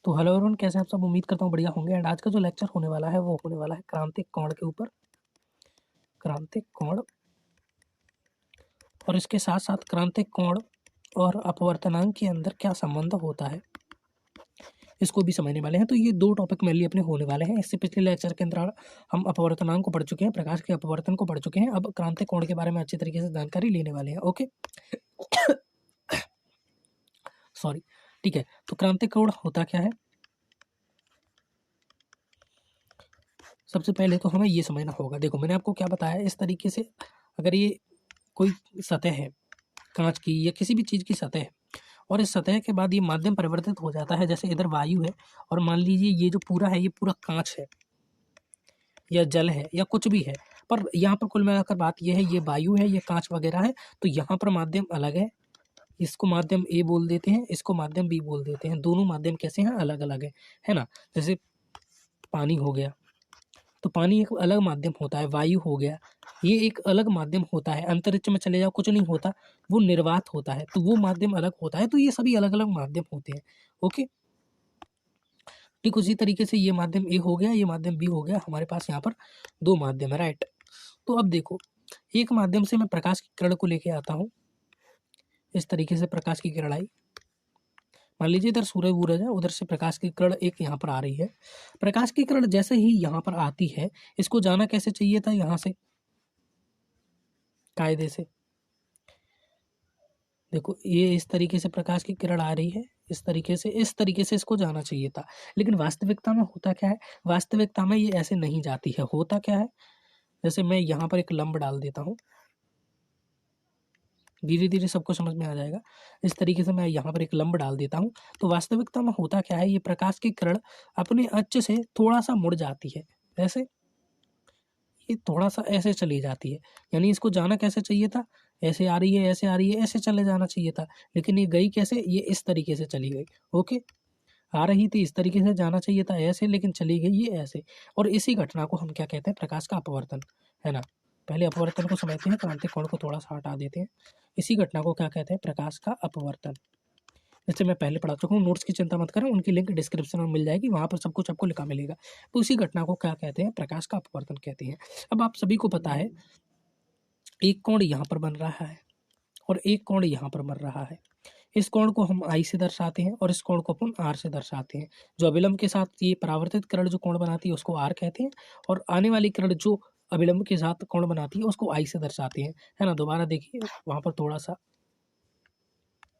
तो hello everyone, कैसे हैं आप सब। उम्मीद करता हूँ बढ़िया होंगे। एंड आज का जो लेक्चर होने वाला है वो होने वाला है क्रांतिक कोण के ऊपर। क्रांतिक कोण और इसके साथ साथ क्रांतिक कोण और अपवर्तनांक के अंदर क्या संबंध होता है इसको भी समझने वाले हैं। तो ये दो टॉपिक मेनली अपने होने वाले हैं। इससे पिछले लेक्चर के अंदर हम अपवर्तनांक को पढ़ चुके हैं, प्रकाश के अपवर्तन को पढ़ चुके हैं। अब क्रांतिक कोण के बारे में अच्छी तरीके से जानकारी लेने वाले हैं। ओके सॉरी, ठीक है। तो क्रांतिक कोण होता क्या है, सबसे पहले तो हमें ये समझना होगा। देखो, मैंने आपको क्या बताया, इस तरीके से अगर ये कोई सतह है कांच की या किसी भी चीज़ की सतह है और इस सतह के बाद ये माध्यम परिवर्तित हो जाता है, जैसे इधर वायु है और मान लीजिए ये जो पूरा है ये पूरा कांच है या जल है या कुछ भी है, पर यहाँ पर कुल मिलाकर बात ये है, ये वायु है, ये कांच वगैरह है, तो यहाँ पर माध्यम अलग है। इसको माध्यम ए बोल देते हैं, इसको माध्यम बी बोल देते हैं। दोनों माध्यम कैसे हैं, अलग अलग है ना। जैसे पानी हो गया तो पानी एक अलग माध्यम होता है, वायु हो गया ये एक अलग माध्यम होता है। अंतरिक्ष में चले जाओ कुछ नहीं होता, वो निर्वात होता है, तो वो माध्यम अलग होता है। तो ये सभी अलग अलग माध्यम होते हैं। ओके, ठीक उसी तरीके से ये माध्यम ए हो गया, ये माध्यम बी हो गया। हमारे पास यहाँ पर दो माध्यम है, राइट। तो अब देखो, एक माध्यम से मैं प्रकाश की किरण को लेके आता हूँ। इस तरीके से प्रकाश की किरण आई, मान लीजिए इधर सूरज वूरज है, उधर से प्रकाश की किरण एक यहाँ पर आ रही है। प्रकाश की किरण जैसे ही यहाँ पर आती है, इसको जाना कैसे चाहिए था, यहाँ से कायदे से। देखो, ये इस तरीके से प्रकाश की किरण आ रही है, इस तरीके से इसको जाना चाहिए था। लेकिन वास्तविकता में होता क्या है, वास्तविकता में ये ऐसे नहीं जाती है। होता क्या है, जैसे मैं यहाँ पर एक लंब डाल देता हूँ, धीरे धीरे सबको समझ में आ जाएगा। इस तरीके से मैं यहाँ पर एक लंब डाल देता हूँ, तो वास्तविकता में होता क्या है, ये प्रकाश की किरण अपने अक्ष से थोड़ा सा मुड़ जाती है, ऐसे ये थोड़ा सा ऐसे चली जाती है। यानी इसको जाना कैसे चाहिए था, ऐसे आ रही है, ऐसे आ रही है, ऐसे चले जाना चाहिए था। लेकिन ये गई कैसे, ये इस तरीके से चली गई। ओके, आ रही थी इस तरीके से, जाना चाहिए था ऐसे, लेकिन चली गई ये ऐसे। और इसी घटना को हम क्या कहते हैं, प्रकाश का अपवर्तन, है ना। पहले अपवर्तन को समझते हैं, क्रांतिक कोण को थोड़ा सा हटा देते हैं। इसी घटना को क्या कहते हैं, प्रकाश का अपवर्तन। जैसे मैं पहले पढ़ा चुका हूँ, नोट्स की चिंता मत करें, उनकी लिंक डिस्क्रिप्शन में मिल जाएगी, वहाँ पर सब कुछ आपको लिखा मिलेगा। तो इसी घटना को क्या कहते हैं, प्रकाश का अपवर्तन कहते हैं। अब आप सभी को पता है, एक कोण यहाँ पर बन रहा है और एक कोण यहाँ पर बन रहा है। इस कोण को हम आई से दर्शाते हैं और इस कोण को अपन आर से दर्शाते हैं। जो अविलंब के साथ ये परावर्तित किरण जो कोण बनाती है उसको आर कहते हैं, और आने वाली किरण जो अविलंब के साथ कोण बनाती है उसको आई से दर्शाते हैं, है ना। दोबारा देखिए, वहाँ पर थोड़ा सा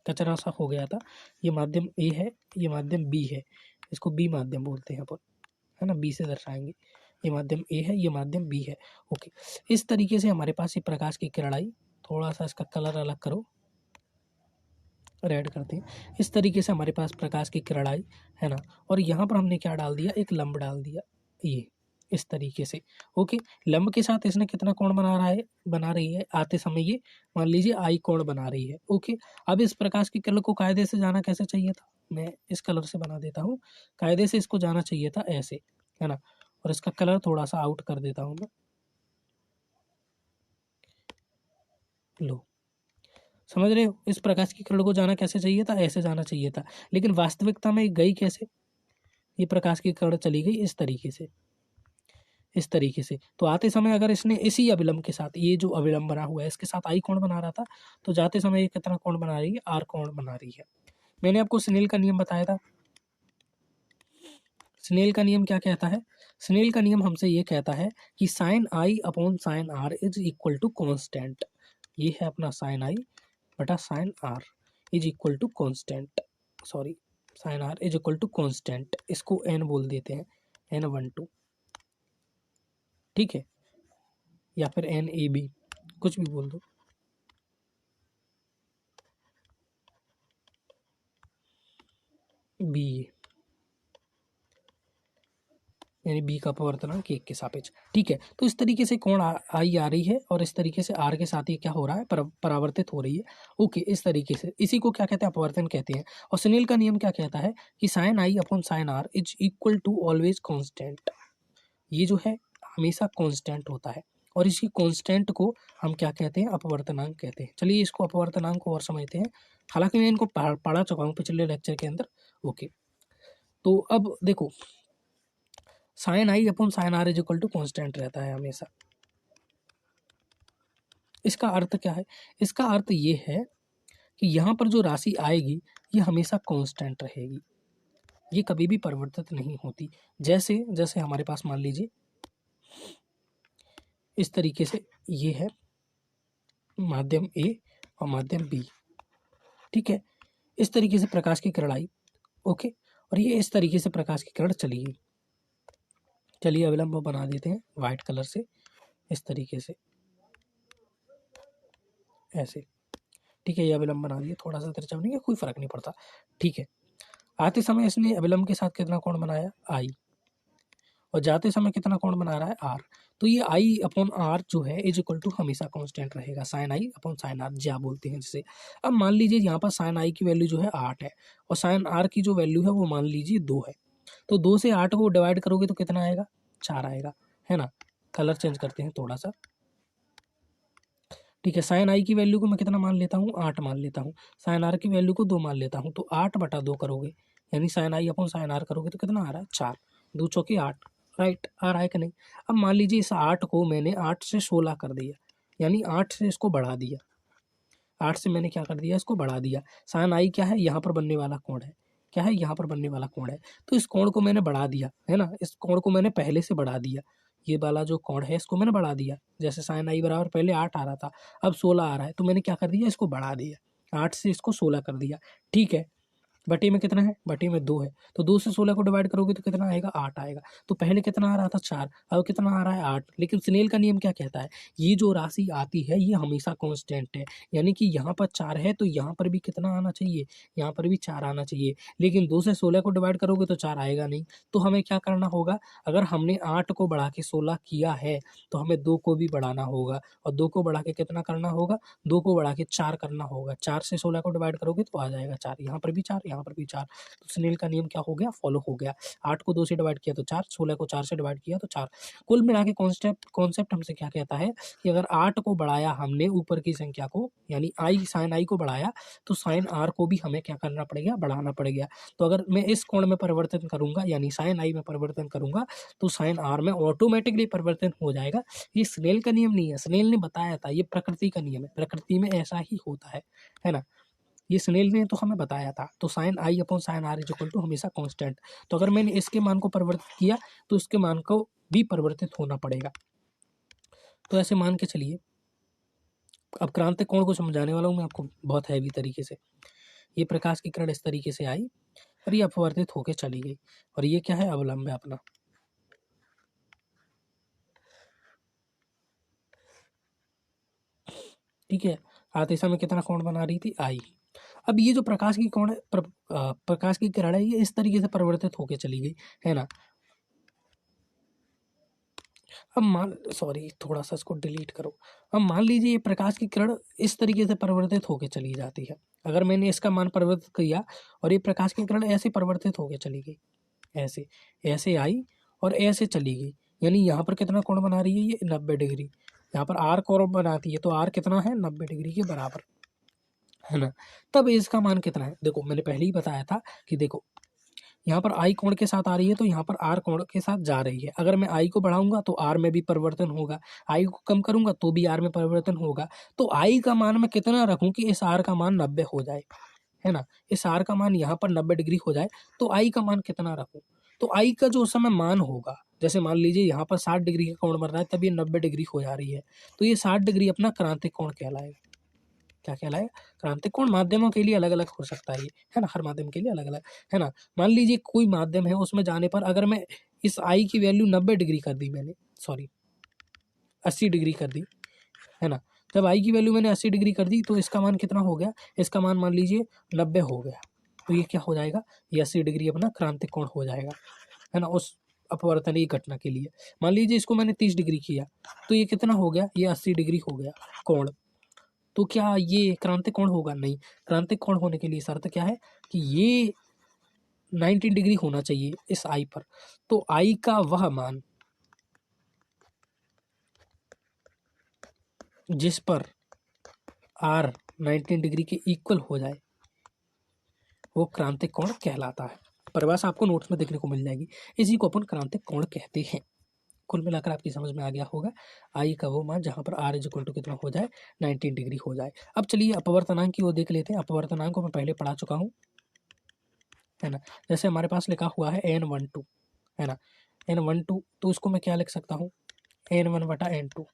कचरा सा हो गया था। ये माध्यम ए है, ये माध्यम बी है, इसको बी माध्यम बोलते हैं अपन, है ना, बी से दर्शाएंगे। ये माध्यम ए है, ये माध्यम बी है। ओके, इस तरीके से हमारे पास ये प्रकाश की किरण आई। थोड़ा सा इसका कलर अलग करो, रेड करते हैं। इस तरीके से हमारे पास प्रकाश की किरण आई, है ना। और यहाँ पर हमने क्या डाल दिया, एक लंब डाल दिया, ये इस तरीके से। ओके, लंब के साथ इसने कितना कोण बना रही है आते समय, ये मान लीजिए आई कोण बना रही है। ओके, अब इस प्रकाश की किरण को कायदे से जाना कैसे चाहिए था, मैं इस कलर से बना देता हूँ। कायदे से इसको जाना चाहिए था ऐसे, है ना। और इसका कलर थोड़ा सा आउट कर देता हूँ मैं, लो, समझ रहे हो। इस प्रकाश की किरण को जाना कैसे चाहिए था, ऐसे जाना चाहिए था। लेकिन वास्तविकता में गई कैसे, ये प्रकाश की किरण चली गई इस तरीके से, इस तरीके से। तो आते समय अगर इसने इसी अविलंब के साथ, ये जो अविलंब बना हुआ है इसके साथ आई कोण बना रहा था, तो जाते समय ये कितना कोण बना रही है, आर कोण बना रही है। मैंने आपको स्नेल का नियम बताया था। स्नेल का नियम क्या कहता है, स्नेल का नियम हमसे ये कहता है कि sine I upon sine R is equal to constant. ये है अपना साइन आई बटा sine R is equal to constant, sorry, sine R is equal to constant. इसको एन बोल देते हैं, n12, ठीक है, या फिर NAB, कुछ भी बोल दो। बी, यानी बी का अपवर्तनांक एक के सापेक्ष, ठीक है। तो इस तरीके से कोण आई आ रही है और इस तरीके से आर के साथ ये क्या हो रहा है, परावर्तित हो रही है। ओके, इस तरीके से, इसी को क्या कहते हैं, अपवर्तन कहते हैं। और स्नेल का नियम क्या कहता है कि sine I upon sine R is equal to always constant. ये जो है हमेशा कॉन्स्टेंट होता है, और इसी कॉन्स्टेंट को हम क्या कहते हैं, अपवर्तनांक कहते हैं। चलिए इसको अपवर्तनांक को और समझते हैं। हालांकि मैं इनको पढ़ा चुका हूँ पिछले लेक्चर के अंदर। ओके, तो अब देखो sine I upon sine R is equal to constant रहता है हमेशा। इसका अर्थ क्या है? इसका अर्थ ये है कि यहाँ पर जो राशि आएगी ये हमेशा कांस्टेंट रहेगी, ये कभी भी परिवर्तित नहीं होती। जैसे जैसे हमारे पास मान लीजिए इस तरीके से ये है माध्यम ए और माध्यम बी, ठीक है। इस तरीके से प्रकाश की किरण आई, ओके, और ये इस तरीके से प्रकाश की किरण चली गई। चलिए अविलंब बना देते हैं वाइट कलर से, इस तरीके से ऐसे, ठीक है। ये अविलंब बना दिए, थोड़ा सा तिरछा नहीं है, कोई फर्क नहीं पड़ता, ठीक है। आते समय इसने अविलंब के साथ कितना कोण बनाया? आई, और जाते समय कितना कोण बना रहा है? आर। तो ये आई अपॉन आर जो है इज इक्वल टू हमेशा कांस्टेंट रहेगा, sine I upon sine R ज्या बोलते हैं जिसे। अब मान लीजिए यहाँ पर साइन आई की वैल्यू जो है 8 है और साइन आर की जो वैल्यू है वो मान लीजिए 2 है। तो 2 से 8 को डिवाइड करोगे तो कितना आएगा? 4 आएगा, है ना। कलर चेंज करते हैं थोड़ा सा, ठीक है। साइन आई की वैल्यू को मैं कितना मान लेता हूँ? 8 मान लेता हूँ। साइन आर की वैल्यू को 2 मान लेता हूँ, तो 8/2 करोगे यानी sine I upon sine R करोगे तो कितना आ रहा है? 4, 2 चौके 8, राइट, आ रहा है कि नहीं? अब मान लीजिए इस 8 को मैंने 8 से 16 कर दिया, यानी 8 से इसको बढ़ा दिया, 8 से मैंने क्या कर दिया? इसको बढ़ा दिया। साइन आई क्या है? यहाँ पर बनने वाला कोण है, क्या है? यहाँ पर बनने वाला कोण है। तो इस कोण को मैंने बढ़ा दिया, है ना, इस कोण को मैंने पहले से बढ़ा दिया, ये वाला जो कोण है इसको मैंने बढ़ा दिया। जैसे साइन आई बराबर पहले 8 आ रहा था, अब 16 आ रहा है, तो मैंने क्या कर दिया? इसको बढ़ा दिया, 8 से इसको 16 कर दिया, ठीक है। बटे में कितना है? बटे में 2 है, तो 2 से 16 को डिवाइड करोगे तो कितना आएगा? 8 आएगा। तो पहले कितना आ रहा था? 4, अब कितना आ रहा है? 8। लेकिन स्नेल का नियम क्या कहता है? ये जो राशि आती है ये हमेशा कांस्टेंट है, यानी कि यहाँ पर 4 है तो यहाँ पर भी कितना आना चाहिए? यहाँ पर भी 4 आना चाहिए। लेकिन 2 से 16 को डिवाइड करोगे तो 4 आएगा नहीं, तो हमें क्या करना होगा? अगर हमने 8 को बढ़ा के 16 किया है तो हमें 2 को भी बढ़ाना होगा, और 2 को बढ़ा के कितना करना होगा? 2 को बढ़ा के 4 करना होगा। 4 से 16 को डिवाइड करोगे तो आ जाएगा 4, यहाँ पर भी 4, यहाँ पर भी 4। तो स्नेल का नियम क्या हो गया? फॉलो हो गया। 8 को 2 से डिवाइड किया तो 4, 16 को 4 से डिवाइड किया तो 4। कुल मिला के कॉन्सेप्ट हमसे क्या कहता है कि अगर 8 को बढ़ाया हमने ऊपर की संख्या को, यानी आई साइन आई को बढ़ाया, तो साइन आर को भी हमें क्या करना पड़ेगा? बढ़ाना पड़ेगा। तो अगर मैं इस कोण में परिवर्तन करूंगा यानी साइन आई में परिवर्तन करूंगा तो साइन आर में ऑटोमेटिकली परिवर्तन हो जाएगा। ये स्नेल का नियम नहीं है, स्नेल ने बताया था, ये प्रकृति का नियम है, प्रकृति में ऐसा ही होता है ना। ये स्नेल ने तो हमें बताया था। तो sine I upon sine R is equal to हमेशा कांस्टेंट। तो अगर मैंने इसके मान को परिवर्तित किया तो इसके मान को भी परिवर्तित होना पड़ेगा। तो ऐसे मान के चलिए, अब क्रांतिक कोण को समझाने वाला हूँ मैं आपको बहुत हैवी तरीके से। ये प्रकाश की किरण इस तरीके से आई और ये अपवर्तित होकर चली गई, और ये क्या है? अवलंब है अपना, ठीक है। आते समय कितना कोण बना रही थी? आई। अब ये जो प्रकाश की कोण प्रकाश की किरण है ये इस तरीके से परिवर्तित होकर चली गई, है ना। अब मान सॉरी थोड़ा सा इसको डिलीट करो। अब मान लीजिए ये प्रकाश की किरण इस तरीके से परिवर्तित होकर चली जाती है। अगर मैंने इसका मान परिवर्तित किया और ये प्रकाश की किरण ऐसे परिवर्तित होकर चली गई, ऐसे ऐसे आई और ऐसे चली गई, यानी यहाँ पर कितना कोण बना रही है? ये 90 डिग्री। यहाँ पर आर कोण बनाती है तो आर कितना है? 90 डिग्री के बराबर, है ना। तब इसका मान कितना है? देखो मैंने पहले ही बताया था कि देखो यहाँ पर आई कोण के साथ आ रही है तो यहाँ पर आर कोण के साथ जा रही है। अगर मैं आई को बढ़ाऊंगा तो आर में भी परिवर्तन होगा, आई को कम करूंगा तो भी आर में परिवर्तन होगा। तो आई का मान मैं कितना रखूं कि इस आर का मान 90 हो जाए, है ना। इस आर का मान यहाँ पर 90 डिग्री हो जाए, तो आई का मान कितना रखूं? तो आई का जो उस समय मान होगा, जैसे मान लीजिए यहाँ पर 60 डिग्री का कोण बन रहा है, तब ये 90 डिग्री हो जा रही है, तो ये 60 डिग्री अपना क्रांतिक कोण कहलाएगा। क्या कहलाएगा? क्रांतिक कोण। माध्यमों के लिए अलग अलग हो सकता है ये, है ना, हर माध्यम के लिए अलग अलग, है ना। मान लीजिए कोई माध्यम है उसमें जाने पर अगर मैं इस आई की वैल्यू 90 डिग्री कर दी, मैंने सॉरी 80 डिग्री कर दी, है ना। जब आई की वैल्यू मैंने 80 डिग्री कर दी तो इसका मान कितना हो गया? इसका मान मान लीजिए 90 हो गया, तो ये क्या हो जाएगा? ये 80 डिग्री अपना क्रांतिक कोण हो जाएगा, है ना, उस अपवर्तनीय घटना के लिए। मान लीजिए इसको मैंने 30 डिग्री किया तो ये कितना हो गया? ये 80 डिग्री हो गया कोण। तो क्या ये क्रांतिक कोण होगा? नहीं। क्रांतिक कोण होने के लिए शर्त क्या है कि ये 90 डिग्री होना चाहिए इस आई पर। तो आई का वह मान जिस पर आर 90 डिग्री के इक्वल हो जाए वो क्रांतिक कोण कहलाता है। परिभाषा आपको नोट्स में देखने को मिल जाएगी। इसी को अपन क्रांतिक कोण कहते हैं। कुल मिलाकर आपकी समझ में आ गया होगा आई का वो मान जहाँ पर r इज इक्वल टू कितना हो जाए 90 डिग्री हो जाए। अब चलिए अपवर्तनांक की ओर देख लेते हैं। अपवर्तनांक को मैं पहले पढ़ा चुका हूँ, है ना। जैसे हमारे पास लिखा हुआ है n12, है ना, n12, तो उसको मैं क्या लिख सकता हूँ, n1 बटा n2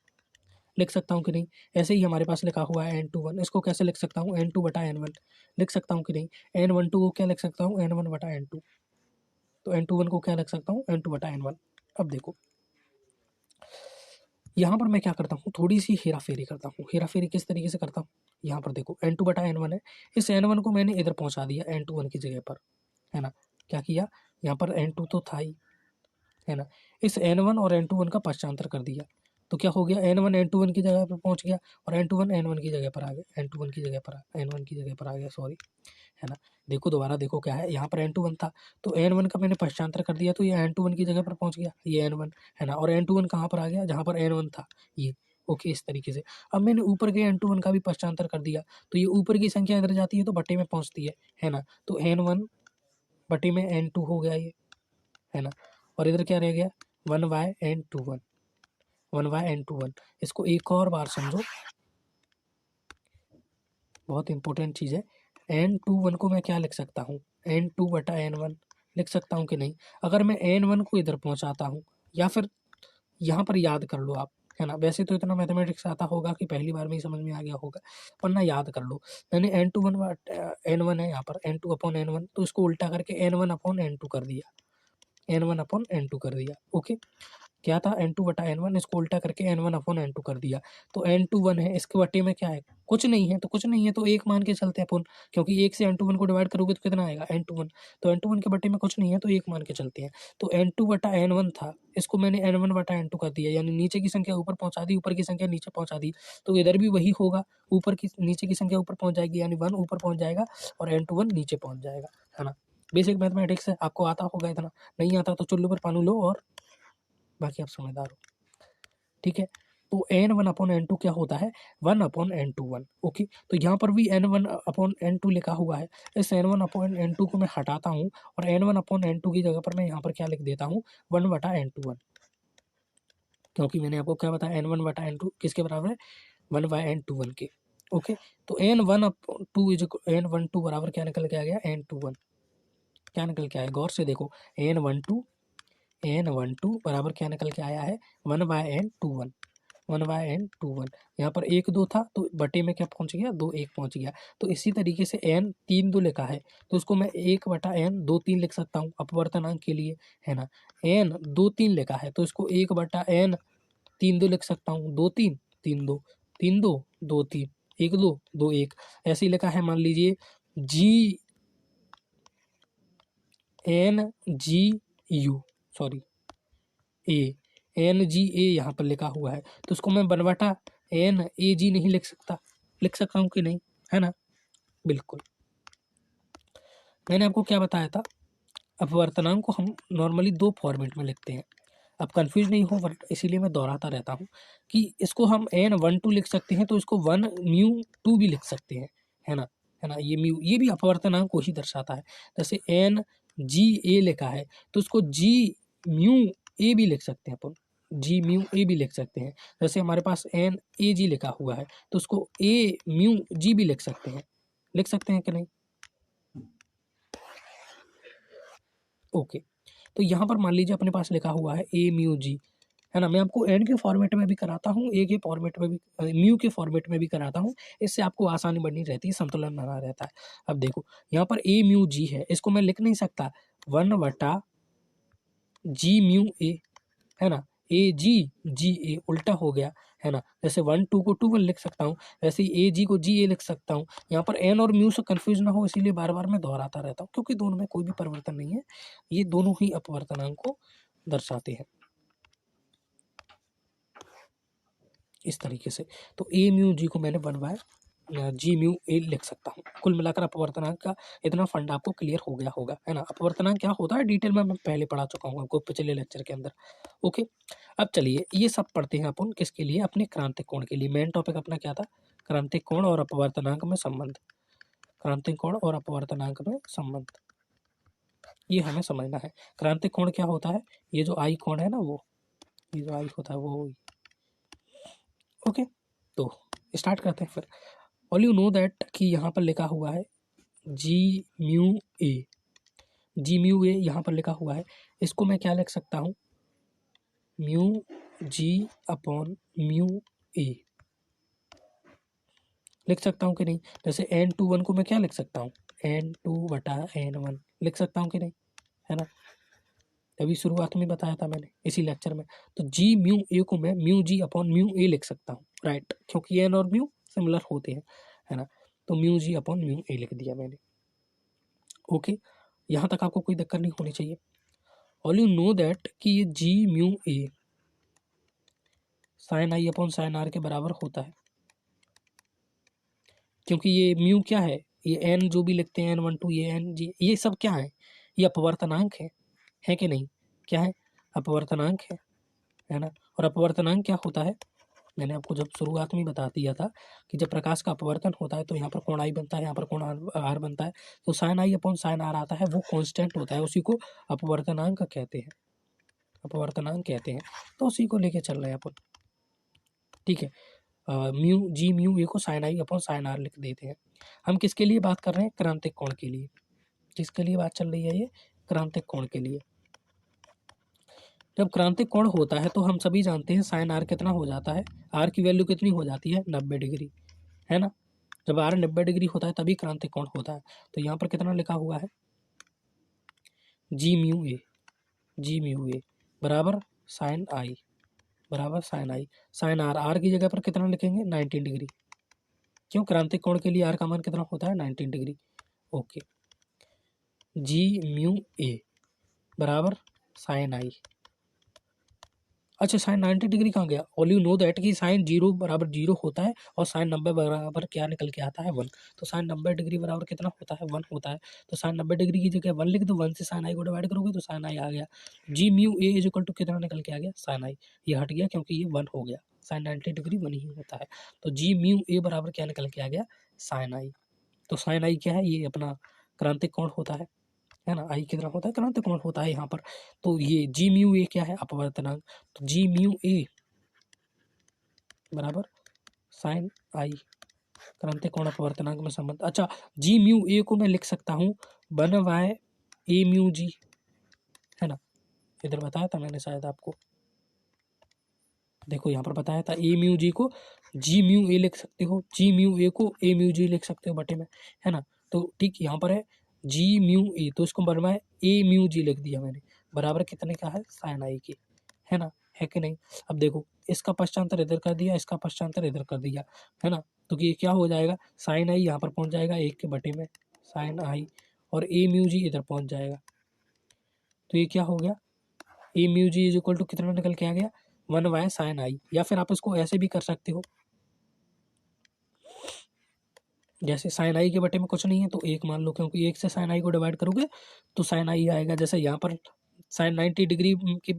लिख सकता हूँ कि नहीं। ऐसे ही हमारे पास लिखा हुआ है n21, इसको कैसे लिख सकता हूँ, n2 बटा n1 लिख सकता हूँ कि नहीं। n12 को क्या लिख सकता हूँ, n1 बटा n2, तो n21 को क्या लिख सकता हूँ, n2 बटा n1। अब देखो यहाँ पर मैं क्या करता हूँ, थोड़ी सी हेरा फेरी करता हूँ। हेरा फेरी किस तरीके से करता हूँ, यहाँ पर देखो n2 बटा n1 है, इस n1 को मैंने इधर पहुँचा दिया n21 की जगह पर, है ना। क्या किया, यहाँ पर n2 तो था ही, है ना, इस n1 और n21 का पश्चांतर कर दिया, तो क्या हो गया, n1 n21 की जगह पर पहुँच गया और n21 n1 की जगह पर आ गया, n21 की जगह पर n1 की जगह पर आ गया, सॉरी, है ना। देखो दोबारा देखो क्या है, यहाँ पर n21 था तो n1 का मैंने पश्चांतर कर दिया तो ये n21 की जगह पर पहुंच गया, ये n1, है ना, और n21 कहाँ पर आ गया, जहाँ पर n1 था ये। ओके, इस तरीके से अब मैंने ऊपर के n21 का भी पश्चांतर कर दिया तो ये ऊपर की संख्या इधर जाती है तो बटे में पहुंचती है ना, तो n1 बटे में n2 हो गया ये, है ना, और इधर क्या रह गया, 1/n21, 1/n21। इसको एक और बार समझो, बहुत इंपॉर्टेंट चीज़ है। n21 को मैं क्या लिख सकता हूँ, n2 बटा n1 लिख सकता हूँ कि नहीं। अगर मैं n1 को इधर पहुँचाता हूँ या फिर यहाँ पर याद कर लो आप, है ना, वैसे तो इतना मैथमेटिक्स आता होगा कि पहली बार में ही समझ में आ गया होगा, वरना याद कर लो। मैंने n21 n1 है यहाँ पर n2 अपॉन n1, तो इसको उल्टा करके n1 अपॉन n2 कर दिया, n1 अपॉन n2 कर दिया। ओके, क्या था, n2 बटा n1, इसको उल्टा करके n1 अपॉन n2 कर दिया, तो n21 है, इसके बटे में क्या है, कुछ नहीं है, तो कुछ नहीं है तो एक मान के चलते हैं अपन, क्योंकि एक से n21 को डिवाइड करोगे तो कितना आएगा, n21, तो n21 के बटे में कुछ नहीं है तो एक मान के चलते हैं। तो n2 बटा n1 था, इसको मैंने n1 बटा n2 कर दिया, यानी नीचे की संख्या ऊपर पहुंचा दी, ऊपर की संख्या नीचे पहुंचा दी, तो इधर भी वही होगा, ऊपर की नीचे की संख्या ऊपर पहुंच जाएगी, यानी 1 ऊपर पहुंच जाएगा और n21 नीचे पहुंच जाएगा, है ना। बेसिक मैथमेटिक्स है, आपको आता होगा, इतना नहीं आता तो चुल्लू पर पानी लो और बाकी आप समझदार हो, ठीक है। तो n1 अपॉन n2 क्या होता है, 1 अपॉन n21। ओके, तो यहाँ पर भी n1 अपॉन n2 लिखा हुआ है, इस n1 अपॉन n2 को मैं हटाता हूँ और n1 अपॉन n2 की जगह पर मैं यहाँ पर क्या लिख देता हूँ, 1 बटा n21, क्योंकि मैंने आपको क्या बताया, n1 बटा n2 किसके बराबर है, 1/n21 के। ओके, तो n12 बराबर क्या निकल के आ गया, n21, क्या निकल के आया, गौर से देखो, n12 बराबर क्या निकल के आया है, 1/n21, 1/n21। यहाँ पर 1 2 था तो बटे में क्या पहुँच गया, 2 1 पहुँच गया। तो इसी तरीके से n 3 2 लिखा है तो उसको मैं 1 बटा n 2 3 लिख सकता हूँ अपवर्तनांक के लिए, है ना। n 2 3 लिखा है तो इसको 1 बटा n 3 2 लिख सकता हूँ, 2 3 3 2 3 2 2 3 1 2 2 1, ऐसे ही लिखा है। मान लीजिए g n g u sorry N G A यहाँ पर लिखा हुआ है तो उसको मैं 1 बटा एन ए जी नहीं लिख सकता, लिख सकता हूँ कि नहीं, है ना, बिल्कुल। मैंने आपको क्या बताया था, अपवर्तनांक को हम नॉर्मली 2 फॉर्मेट में लिखते हैं। अब कंफ्यूज नहीं हो, बट इसीलिए मैं दोहराता रहता हूँ कि इसको हम n12 लिख सकते हैं तो इसको 1 म्यू 2 भी लिख सकते हैं, है ना, है ना। ये म्यू ये भी अपवर्तनांक को ही दर्शाता है। जैसे एन जी ए लिखा है तो उसको जी म्यू ए भी लिख सकते हैं अपन, जी म्यू ए भी लिख सकते हैं। जैसे हमारे पास एन ए जी लिखा हुआ है तो उसको ए म्यू जी भी लिख सकते हैं, लिख सकते हैं कि नहीं। ओके, तो यहाँ पर मान लीजिए अपने पास लिखा हुआ है ए म्यू जी, है ना। मैं आपको एन के फॉर्मेट में भी कराता हूँ, ए के फॉर्मेट में भी, म्यू के फॉर्मेट में भी कराता हूँ, इससे आपको आसानी बनी रहती है, संतुलन बना रहता है। अब देखो यहाँ पर ए म्यू जी है, इसको मैं लिख नहीं सकता 1 बटा जी म्यू ए, है ना, ए जी जी ए उल्टा हो गया, है ना। जैसे 1 2 को 2 1 लिख सकता हूँ, वैसे ही ए जी को जी ए लिख सकता हूँ। यहाँ पर एन और म्यू से कंफ्यूज ना हो इसीलिए बार बार मैं दोहराता रहता हूँ, क्योंकि दोनों में कोई भी परिवर्तन नहीं है, ये दोनों ही अपवर्तनांक को दर्शाते हैं इस तरीके से। तो ए म्यू जी को मैंने 1 बाय जी म्यू ए लिख सकता हूँ। कुल मिलाकर अपवर्तनांक का इतना फंड आपको क्लियर हो गया होगा, है ना। अपवर्तनांक क्या होता है डिटेल में मैं पहले पढ़ा चुका हूँ आपको पिछले लेक्चर के अंदर। ओके, अब चलिए ये सब पढ़ते हैं अपन किसके लिए, अपने क्रांतिक कोण के लिए। मेन टॉपिक अपना क्या था, क्रांतिक कोण और अपवर्तनांक में संबंध, क्रांतिक कोण और अपवर्तनांक में संबंध। ये हमें समझना है। क्रांतिक कोण क्या होता है, ये जो आई कोण है ना, वो ये जो आई होता है वो। ओके, तो स्टार्ट करते हैं फिर। ऑल यू नो दैट कि यहाँ पर लिखा हुआ है जी म्यू ए, जी म्यू ए यहाँ पर लिखा हुआ है। इसको मैं क्या लिख सकता हूँ, mu G upon mu A लिख सकता हूँ कि नहीं। जैसे n2 1 को मैं क्या लिख सकता हूँ, n2/n1 लिख सकता हूँ कि नहीं, है ना। अभी शुरुआत में बताया था मैंने इसी लेक्चर में। तो जी म्यू ए को मैं mu G upon mu A लिख सकता हूँ, राइट, क्योंकि एन और म्यू सिमिलर होते हैं, है ना। तो mu G upon mu A लिख दिया मैंने। ओके, यहाँ तक आपको कोई दिक्कत नहीं होनी चाहिए। ऑल यू नो दैट कि ये G mu A sine I upon sine R के बराबर होता है, क्योंकि ये म्यू क्या है, ये एन जो भी लिखते हैं n1 2 ये एन जी, ये सब क्या है, ये अपवर्तनांक है कि नहीं, क्या है, अपवर्तनांक है ना। और अपवर्तनांक क्या होता है, मैंने आपको जब शुरुआत में बता दिया था कि जब प्रकाश का अपवर्तन होता है तो यहाँ पर कोण आई बनता है, यहाँ पर कोण आर बनता है। तो sine I upon sine R आता है, वो कांस्टेंट होता है, उसी को अपवर्तनांक कहते हैं, अपवर्तनांक कहते हैं। तो उसी को लेके चल रहे हैं अपन, ठीक है। म्यू जी म्यू ए को sine I upon sine R लिख देते हैं। हम किसके लिए बात कर रहे हैं, क्रांतिक कोण के लिए। किसके लिए बात चल रही है, ये क्रांतिक कोण के लिए। जब क्रांतिक कोण होता है तो हम सभी जानते हैं साइन आर कितना हो जाता है, आर की वैल्यू कितनी हो जाती है, 90 डिग्री, है ना। जब आर 90 डिग्री होता है तभी क्रांतिक कोण होता है। तो यहाँ पर कितना लिखा हुआ है, जी म्यू ए, जी म्यू ए बराबर साइन आई, बराबर sine I, sine R, R की जगह पर कितना लिखेंगे, 90 डिग्री। क्यों, क्रांतिक कोण के लिए आर का मान कितना होता है, 90 डिग्री। ओके, जी म्यू ए बराबर साइन आई। अच्छा, साइन 90 डिग्री कहाँ गया, ऑल यू नो दैट कि साइन 0 बराबर 0 होता है और साइन 90 बराबर क्या निकल के आता है, 1। तो साइन 90 डिग्री बराबर कितना होता है, 1 होता है। तो साइन 90 डिग्री की जगह 1 लिख दो, 1 से साइन आई को डिवाइड करोगे तो साइन आई आ गया। G mu A is equal to कितना निकल के आ गया, साइन आई। ये हट गया क्योंकि ये 1 हो गया, साइन 90 डिग्री 1 ही होता है। तो जी म्यू ए बराबर क्या निकल के आ गया, साइन आई। तो साइन आई क्या है, ये अपना क्रांतिक कोण होता है ना। आई कितना होता है, क्रांतिक कोण होता है यहाँ पर। तो ये जी म्यू ए क्या है, अपवर्तनांक। तो जी म्यू ए बराबर साइन आई, क्रांतिक कोण अपवर्तनांक में संबंध। अच्छा, जी म्यू ए को मैं लिख सकता हूँ 1 ए म्यू जी, है ना। इधर बताया था मैंने शायद आपको, देखो यहाँ पर बताया था, ए म्यू जी को जी म्यू ए लिख सकते हो, जी म्यू ए को ए म्यू जी लिख सकते हो बटे में, है ना। तो ठीक यहाँ पर है जी म्यू ए, तो इसको बनवाए ए म्यू जी लिख दिया मैंने, बराबर कितने का है, साइन आई के, है ना, है कि नहीं। अब देखो, इसका पश्चांतर इधर कर दिया, इसका पश्चांतर इधर कर दिया, है ना। तो ये क्या हो जाएगा, साइन आई यहाँ पर पहुँच जाएगा 1 के बटे में साइन आई, और ए म्यू जी इधर पहुँच जाएगा। तो ये क्या हो गया, A mu G is equal to कितना निकल के आ गया, 1 साइन आई। या फिर आप इसको ऐसे भी कर सकते हो, जैसे साइन आई के बटे में कुछ नहीं है तो 1 मान लो, क्योंकि 1 से साइन आई को डिवाइड करोगे तो साइन आई आएगा। जैसे यहाँ पर साइन 90 डिग्री के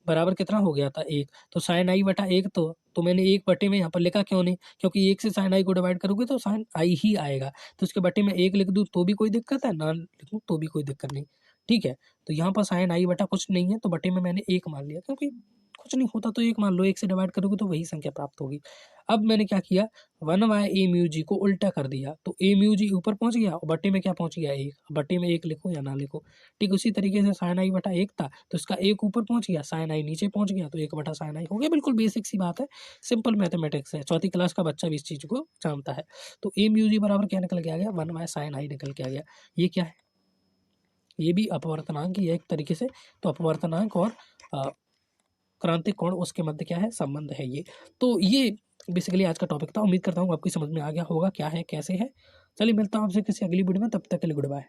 बराबर कितना हो गया था, 1, तो साइन आई बटा 1, तो मैंने 1 बटे में यहाँ पर लिखा क्यों नहीं, क्योंकि 1 से साइन आई को डिवाइड करोगे तो साइन आई ही आएगा। तो उसके बटे में 1 लिख दूँ तो भी कोई दिक्कत है, ना लिखूँ तो भी कोई दिक्कत नहीं, ठीक है। तो यहाँ पर साइन आई बटा कुछ नहीं है तो बटे में मैंने 1 मान लिया, क्योंकि कुछ नहीं होता तो 1 मान लो, 1 से डिवाइड करोगे तो वही संख्या प्राप्त होगी। अब मैंने क्या किया, 1 ए म्यू जी को उल्टा कर दिया, तो ए म्यू जी ऊपर पहुंच गया और बटे में क्या पहुंच गया, 1। बटे में 1 लिखो या ना लिखो, ठीक उसी तरीके से साइन आई बटा 1 था तो इसका 1 ऊपर पहुंच गया, साइन आई नीचे पहुंच गया, तो 1 बटा साइन आई हो गया। बिल्कुल बेसिक सी बात है, सिंपल मैथमेटिक्स है, चौथी क्लास का बच्चा भी इस चीज़ को जानता है। तो ए म्यू जी बराबर क्या निकल के आ गया, 1 साइन आई निकल के आ गया। ये क्या है, ये भी अपवर्तनांक ही है एक तरीके से। तो अपवर्तनांक और क्रांतिक कोण उसके मध्य क्या है, संबंध है ये। तो ये बेसिकली आज का टॉपिक था। उम्मीद करता हूँ आपकी समझ में आ गया होगा क्या है कैसे है। चलिए मिलता हूँ आपसे किसी अगली वीडियो में, तब तक के लिए गुड बाय।